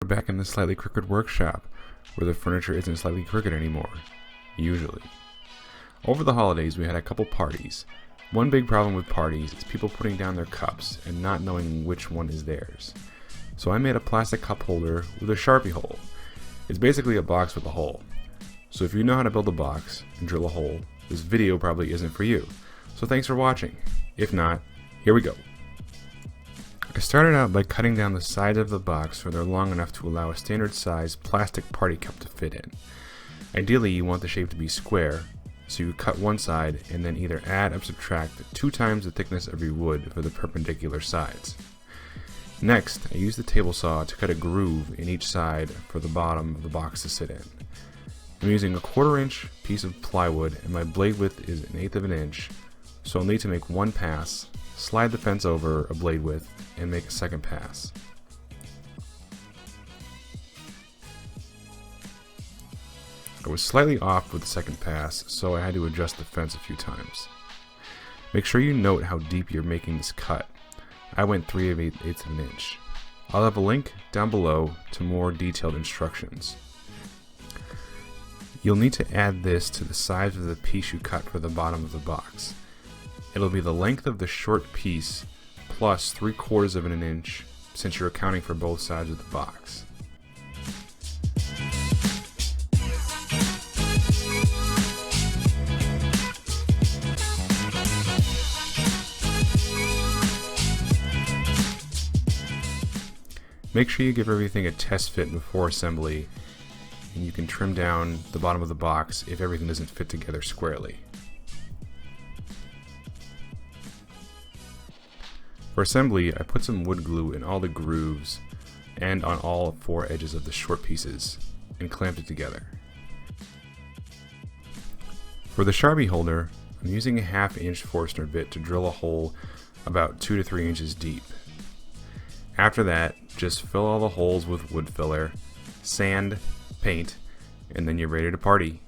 We're back in the slightly crooked workshop, where the furniture isn't slightly crooked anymore. Usually. Over the holidays, we had a couple parties. One big problem with parties is people putting down their cups and not knowing which one is theirs. So I made a plastic cup holder with a Sharpie hole. It's basically a box with a hole. So if you know how to build a box and drill a hole, this video probably isn't for you. So thanks for watching. If not, here we go. I started out by cutting down the sides of the box so they're long enough to allow a standard size plastic party cup to fit in. Ideally, you want the shape to be square, so you cut one side and then either add or subtract 2 times the thickness of your wood for the perpendicular sides. Next, I used the table saw to cut a groove in each side for the bottom of the box to sit in. I'm using a 1/4 inch piece of plywood and my blade width is 1/8 of an inch, so I'll need to make one pass, slide the fence over a blade width, and make a second pass. I was slightly off with the second pass, so I had to adjust the fence a few times. Make sure you note how deep you're making this cut. I went 3/8 of an inch. I'll have a link down below to more detailed instructions. You'll need to add this to the size of the piece you cut for the bottom of the box. It'll be the length of the short piece plus 3/4 of an inch since you're accounting for both sides of the box. Make sure you give everything a test fit before assembly, and you can trim down the bottom of the box if everything doesn't fit together squarely. For assembly, I put some wood glue in all the grooves and on all 4 edges of the short pieces and clamped it together. For the Sharpie holder, I'm using a 1/2 inch Forstner bit to drill a hole about 2 to 3 inches deep. After that, just fill all the holes with wood filler, sand, paint, and then you're ready to party.